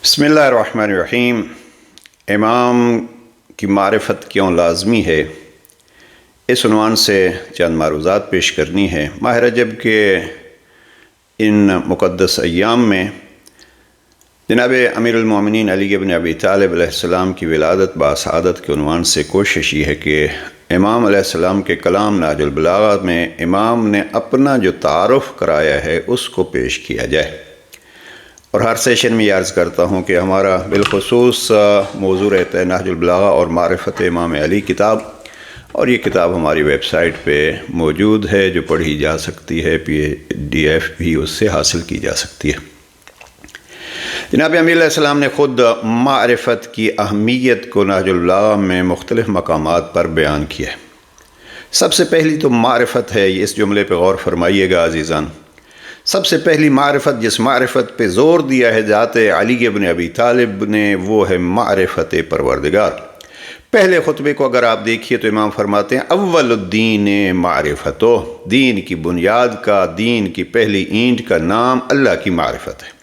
بسم اللہ الرحمن الرحیم۔ امام کی معرفت کیوں لازمی ہے، اس عنوان سے چند معروضات پیش کرنی ہے۔ ماہ رجب کے ان مقدس ایام میں جناب امیر المومنین علی بن ابی طالب علیہ السلام کی ولادت باسعادت کے عنوان سے کوشش یہ ہے کہ امام علیہ السلام کے کلام نہج البلاغہ میں امام نے اپنا جو تعارف کرایا ہے اس کو پیش کیا جائے۔ اور ہر سیشن میں یہ عرض کرتا ہوں کہ ہمارا بالخصوص موضوع رہتا ہے نہج البلاغہ اور معرفت امام علی کتاب، اور یہ کتاب ہماری ویب سائٹ پہ موجود ہے جو پڑھی جا سکتی ہے، PDF بھی اس سے حاصل کی جا سکتی ہے۔ جناب امیر علیہ السلام نے خود معرفت کی اہمیت کو نہج البلاغہ میں مختلف مقامات پر بیان کیا ہے۔ سب سے پہلی تو معرفت ہے، اس جملے پہ غور فرمائیے گا عزیزان۔ سب سے پہلی معرفت، جس معرفت پہ زور دیا ہے ذات علی بن ابی طالب نے، وہ ہے معرفت پروردگار۔ پہلے خطبے کو اگر آپ دیکھیے تو امام فرماتے ہیں اول الدین معرفتو، دین کی بنیاد کا، دین کی پہلی اینٹ کا نام اللہ کی معرفت ہے۔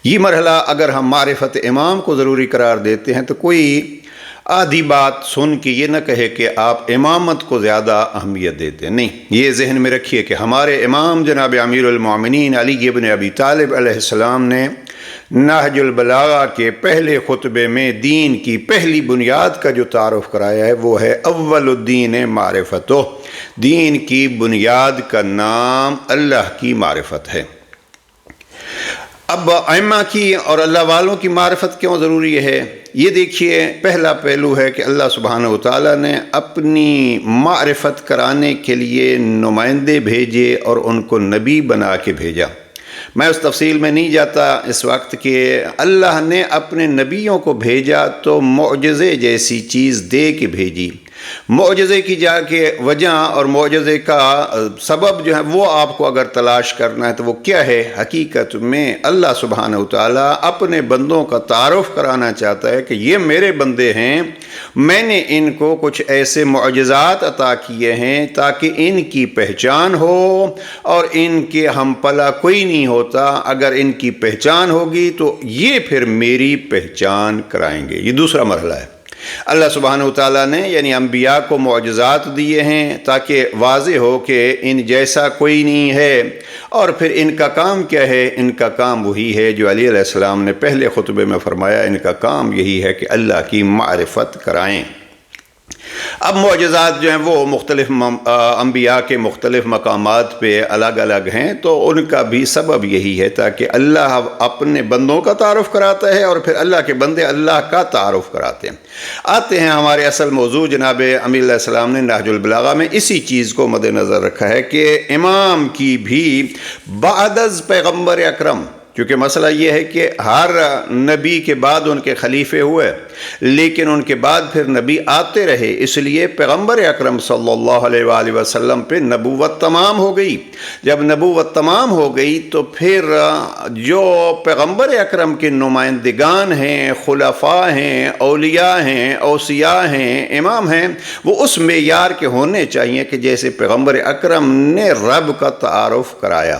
یہ مرحلہ اگر ہم معرفت امام کو ضروری قرار دیتے ہیں تو کوئی آدھی بات سن کے یہ نہ کہے کہ آپ امامت کو زیادہ اہمیت دیتے ہیں، نہیں، یہ ذہن میں رکھیے کہ ہمارے امام جناب امیر المومنین علی بن ابی طالب علیہ السلام نے نہج البلاغہ کے پہلے خطبے میں دین کی پہلی بنیاد کا جو تعارف کرایا ہے وہ ہے اول الدین معرفتو، دین کی بنیاد کا نام اللہ کی معرفت ہے۔ اب ائمہ کی اور اللہ والوں کی معرفت کیوں ضروری ہے؟ یہ دیکھیے، پہلا پہلو ہے کہ اللہ سبحانہ وتعالیٰ نے اپنی معرفت کرانے کے لیے نمائندے بھیجے اور ان کو نبی بنا کے بھیجا۔ میں اس تفصیل میں نہیں جاتا اس وقت کہ اللہ نے اپنے نبیوں کو بھیجا تو معجزے جیسی چیز دے کے بھیجی۔ معجزے کی جا کے وجہ اور معجزے کا سبب جو ہے وہ آپ کو اگر تلاش کرنا ہے تو وہ کیا ہے؟ حقیقت میں اللہ سبحانہ وتعالیٰ اپنے بندوں کا تعارف کرانا چاہتا ہے کہ یہ میرے بندے ہیں، میں نے ان کو کچھ ایسے معجزات عطا کیے ہیں تاکہ ان کی پہچان ہو، اور ان کے ہم پلا کوئی نہیں ہوتا۔ اگر ان کی پہچان ہوگی تو یہ پھر میری پہچان کرائیں گے۔ یہ دوسرا مرحلہ ہے۔ اللہ سبحانہ وتعالیٰ نے یعنی انبیاء کو معجزات دیے ہیں تاکہ واضح ہو کہ ان جیسا کوئی نہیں ہے، اور پھر ان کا کام کیا ہے؟ ان کا کام وہی ہے جو علی علیہ السلام نے پہلے خطبے میں فرمایا، ان کا کام یہی ہے کہ اللہ کی معرفت کرائیں۔ اب معجزات جو ہیں وہ مختلف انبیاء کے مختلف مقامات پہ الگ الگ ہیں، تو ان کا بھی سبب یہی ہے تاکہ اللہ اپنے بندوں کا تعارف کراتا ہے اور پھر اللہ کے بندے اللہ کا تعارف کراتے ہیں۔ آتے ہیں ہمارے اصل موضوع، جناب امیر علیہ السلام نے نہج البلاغہ میں اسی چیز کو مد نظر رکھا ہے کہ امام کی بھی بعد از پیغمبر اکرم، کیونکہ مسئلہ یہ ہے کہ ہر نبی کے بعد ان کے خلیفے ہوئے لیکن ان کے بعد پھر نبی آتے رہے، اس لیے پیغمبر اکرم صلی اللہ علیہ وآلہ وسلم پہ نبوت تمام ہو گئی۔ جب نبوت تمام ہو گئی تو پھر جو پیغمبر اکرم کے نمائندگان ہیں، خلفاء ہیں، اولیاء ہیں، اوصیاء ہیں، امام ہیں، وہ اس معیار کے ہونے چاہیے کہ جیسے پیغمبر اکرم نے رب کا تعارف کرایا۔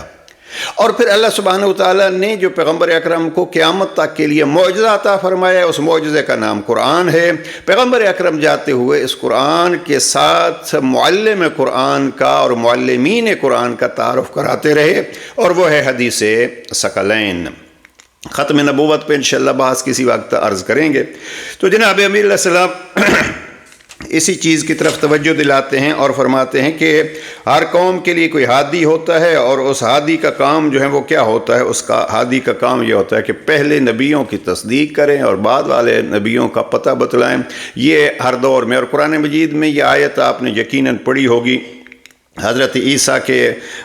اور پھر اللہ سبحانہ وتعالیٰ نے جو پیغمبر اکرم کو قیامت تک کے لیے معجزہ عطا فرمایا، اس معجزے کا نام قرآن ہے۔ پیغمبر اکرم جاتے ہوئے اس قرآن کے ساتھ معلم قرآن کا اور معلمین قرآن کا تعارف کراتے رہے، اور وہ ہے حدیث ثقلین۔ ختم نبوت پہ انشاءاللہ بحث کسی وقت عرض کریں گے۔ تو جناب امیر علیہ السلام اسی چیز کی طرف توجہ دلاتے ہیں اور فرماتے ہیں کہ ہر قوم کے لیے کوئی ہادی ہوتا ہے، اور اس ہادی کا کام جو ہے وہ کیا ہوتا ہے؟ اس کا ہادی کا کام یہ ہوتا ہے کہ پہلے نبیوں کی تصدیق کریں اور بعد والے نبیوں کا پتہ بتلائیں۔ یہ ہر دور میں، اور قرآن مجید میں یہ آیت آپ نے یقیناً پڑھی ہوگی، حضرت عیسیٰ کے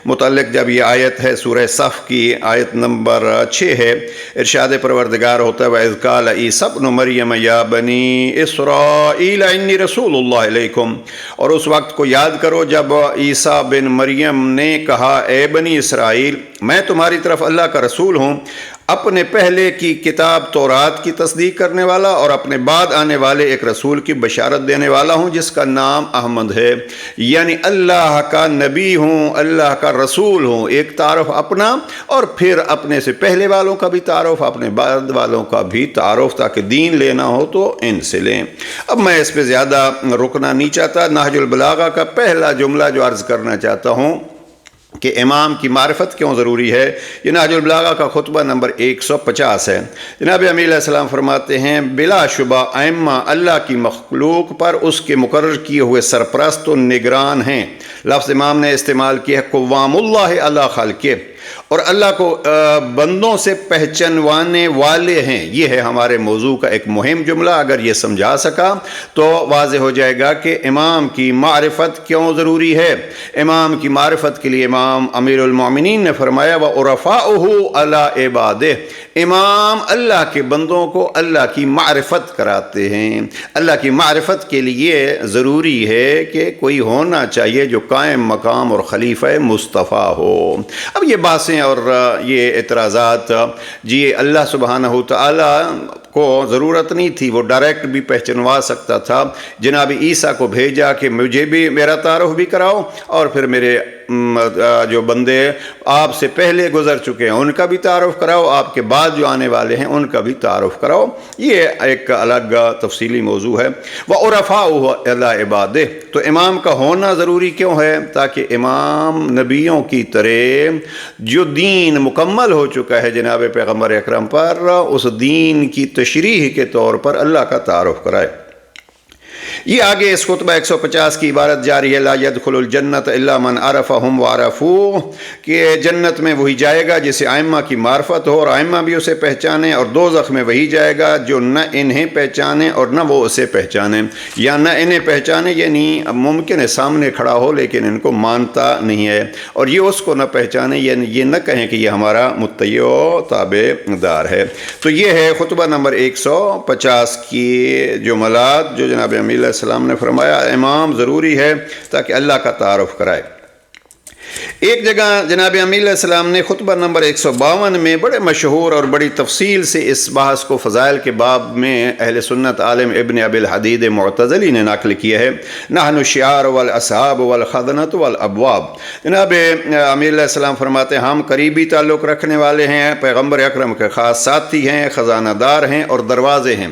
متعلق جب یہ آیت ہے سورہ صف کی آیت نمبر 6 ہے، ارشاد پروردگار ہوتا ہے وَإِذْ قَالَ عِیسَیٰ ابْنُ مَرْیَمَ یَا بَنِی إِسْرَائِیلَ إِنِّی رَسُولُ اللَّهِ إِلَیکُم، اور اس وقت کو یاد کرو جب عیسیٰ بن مریم نے کہا اے بنی اسرائیل، میں تمہاری طرف اللہ کا رسول ہوں۔ اپنے پہلے کی کتاب تورات کی تصدیق کرنے والا اور اپنے بعد آنے والے ایک رسول کی بشارت دینے والا ہوں جس کا نام احمد ہے، یعنی اللہ کا نبی ہوں، اللہ کا رسول ہوں۔ ایک تعارف اپنا اور پھر اپنے سے پہلے والوں کا بھی تعارف، اپنے بعد والوں کا بھی تعارف، تاکہ دین لینا ہو تو ان سے لیں۔ اب میں اس پہ زیادہ رکنا نہیں چاہتا۔ نہج البلاغہ کا پہلا جملہ جو عرض کرنا چاہتا ہوں کہ امام کی معرفت کیوں ضروری ہے، یہ نہج البلاغہ کا خطبہ نمبر 150 ہے۔ جناب امیر علیہ السلام فرماتے ہیں بلا شبہ ائمہ اللہ کی مخلوق پر اس کے مقرر کیے ہوئے سرپرست و نگران ہیں۔ لفظ امام نے استعمال کیا ہے قوام اللہ علی خلقہ، اور اللہ کو بندوں سے پہچانوانے والے ہیں۔ یہ ہے ہمارے موضوع کا ایک مہم جملہ۔ اگر یہ سمجھا سکا تو واضح ہو جائے گا کہ امام کی معرفت کیوں ضروری ہے۔ امام کی معرفت کے لیے امام امیر المومنین نے فرمایا وَأُرَفَاؤُهُ عَلَىٰ عِبَادِهِ، امام اللہ کے بندوں کو اللہ کی معرفت کراتے ہیں۔ اللہ کی معرفت کے لیے ضروری ہے کہ کوئی ہونا چاہیے جو قائم مقام اور خلیفہ مصطفیٰ ہو۔ اب یہ باتیں اور یہ اعتراضات، جی اللہ سبحانہ تعالیٰ کو ضرورت نہیں تھی، وہ ڈائریکٹ بھی پہچنوا سکتا تھا۔ جناب عیسیٰ کو بھیجا کہ مجھے بھی میرا تعارف بھی کراؤ، اور پھر میرے جو بندے آپ سے پہلے گزر چکے ہیں ان کا بھی تعارف کراؤ، آپ کے بعد جو آنے والے ہیں ان کا بھی تعارف کراؤ۔ یہ ایک الگ تفصیلی موضوع ہے۔ وَأُرَفَاؤُهُ عَلَىٰ عِبَادِهِ، تو امام کا ہونا ضروری کیوں ہے؟ تاکہ امام نبیوں کی طرح جو دین مکمل ہو چکا ہے جناب پیغمبر اکرم پر، اس دین کی تشریح کے طور پر اللہ کا تعارف کرائے۔ یہ آگے اس خطبہ 150 کی عبارت جاری ہے لا يدخل الجنت الا من عرفهم وعرفوه، کہ جنت میں وہی جائے گا جسے ائمہ کی معرفت ہو اور ائمہ بھی اسے پہچانے، اور دوزخ میں وہی جائے گا جو نہ انہیں پہچانے اور نہ وہ اسے پہچانے، یا نہ انہیں پہچانے یعنی ممکن ہے سامنے کھڑا ہو لیکن ان کو مانتا نہیں ہے، اور یہ اس کو نہ پہچانے یعنی یہ نہ کہیں کہ یہ ہمارا متبع و تابع دار ہے۔ تو یہ ہے خطبہ نمبر 150 کی جملات جو جناب امیر علیہ السلام نے فرمایا امام ضروری ہے تاکہ اللہ کا تعارف کرائے۔ ایک جگہ جناب امیر علیہ السلام نے خطبہ نمبر 152 میں بڑے مشہور اور بڑی تفصیل سے اس بحث کو فضائل کے باب میں اہل سنت عالم ابن ابی الحدید معتزلی نے نقل کیا ہے، نحن الشعار والاصحاب والخزنۃ والابواب۔ جناب امیر علیہ السلام فرماتے ہیں ہم قریبی تعلق رکھنے والے ہیں، پیغمبر اکرم کے خاص ساتھی ہیں، خزانہ دار ہیں اور دروازے ہیں۔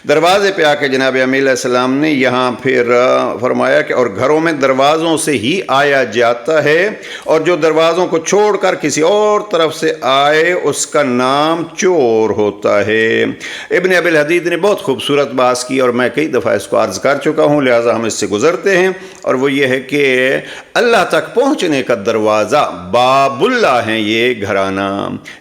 دروازے پہ آ کے جناب امیر علیہ السلام نے یہاں پھر فرمایا کہ اور گھروں میں دروازوں سے ہی آیا جاتا ہے، اور جو دروازوں کو چھوڑ کر کسی اور طرف سے آئے اس کا نام چور ہوتا ہے۔ ابن ابی الحدید نے بہت خوبصورت بات کی اور میں کئی دفعہ اس کو عرض کر چکا ہوں، لہٰذا ہم اس سے گزرتے ہیں، اور وہ یہ ہے کہ اللہ تک پہنچنے کا دروازہ باب اللہ ہیں یہ گھرانہ۔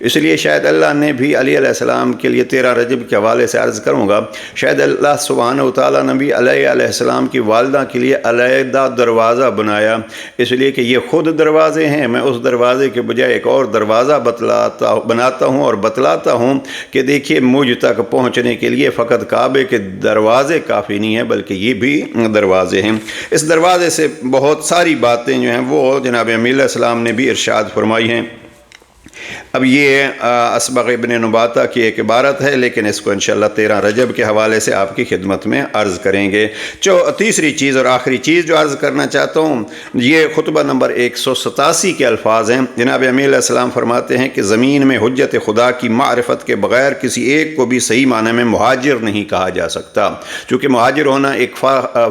اس لیے شاید اللہ نے بھی علی علیہ السلام کے لیے 13 رجب کے حوالے سے عرض کروں گا، شاید اللہ سبحانہ وتعالیٰ نے بھی علیہ السلام کی والدہ کے لیے علیحدہ دروازہ بنایا، اس لیے کہ یہ خود دروازے ہیں، میں اس دروازے کے بجائے ایک اور دروازہ بناتا ہوں اور بتلاتا ہوں کہ دیکھیے مجھ تک پہنچنے کے لیے فقط کعبے کے دروازے کافی نہیں ہیں بلکہ یہ بھی دروازے ہیں۔ اس دروازے سے بہت ساری باتیں جو ہیں وہ جناب امیر علیہ السلام نے بھی ارشاد فرمائی ہیں۔ اب یہ اسبغ ابن نباتہ کی ایک عبارت ہے، لیکن اس کو انشاءاللہ 13 رجب کے حوالے سے آپ کی خدمت میں عرض کریں گے۔ تیسری چیز اور آخری چیز جو عرض کرنا چاہتا ہوں، یہ خطبہ نمبر 187 کے الفاظ ہیں۔ جناب امیر علیہ السلام فرماتے ہیں کہ زمین میں حجت خدا کی معرفت کے بغیر کسی ایک کو بھی صحیح معنی میں مہاجر نہیں کہا جا سکتا، چونکہ مہاجر ہونا ایک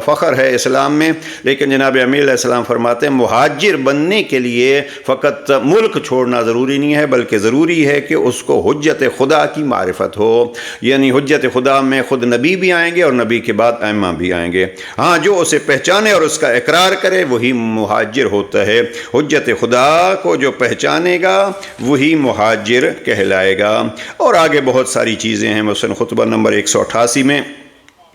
فخر ہے اسلام میں، لیکن جناب امیر علیہ السلام فرماتے ہیں مہاجر بننے کے لیے فقط ملک چھوڑنا ضروری نہیں ہے بلکہ ضروری ہے کہ اس کو حجت خدا کی معرفت ہو، یعنی حجت خدا میں خود نبی بھی آئیں گے اور نبی کے بعد ائمہ بھی آئیں گے۔ ہاں جو اسے پہچانے اور اس کا اقرار کرے وہی مہاجر ہوتا ہے۔ حجت خدا کو جو پہچانے گا وہی مہاجر کہلائے گا۔ اور آگے بہت ساری چیزیں ہیں، مثلا خطبہ نمبر 188 میں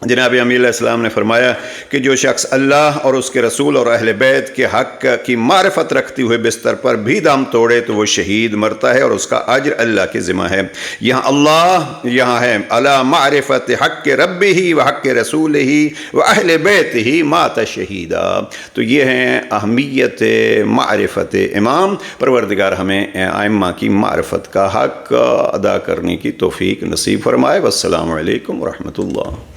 جناب امیہ علیہ السلام نے فرمایا کہ جو شخص اللہ اور اس کے رسول اور اہل بیت کے حق کی معرفت رکھتے ہوئے بستر پر بھی دم توڑے تو وہ شہید مرتا ہے اور اس کا اجر اللہ کے ذمہ ہے۔ یہاں اللہ یہاں ہے علی معرفت حق ربہ و حق رسولہ و اہل بیتہ مات شہیدا۔ تو یہ ہیں اہمیت معرفت امام۔ پروردگار ہمیں ائمہ کی معرفت کا حق ادا کرنے کی توفیق نصیب فرمائے۔ والسلام علیکم ورحمۃ اللہ۔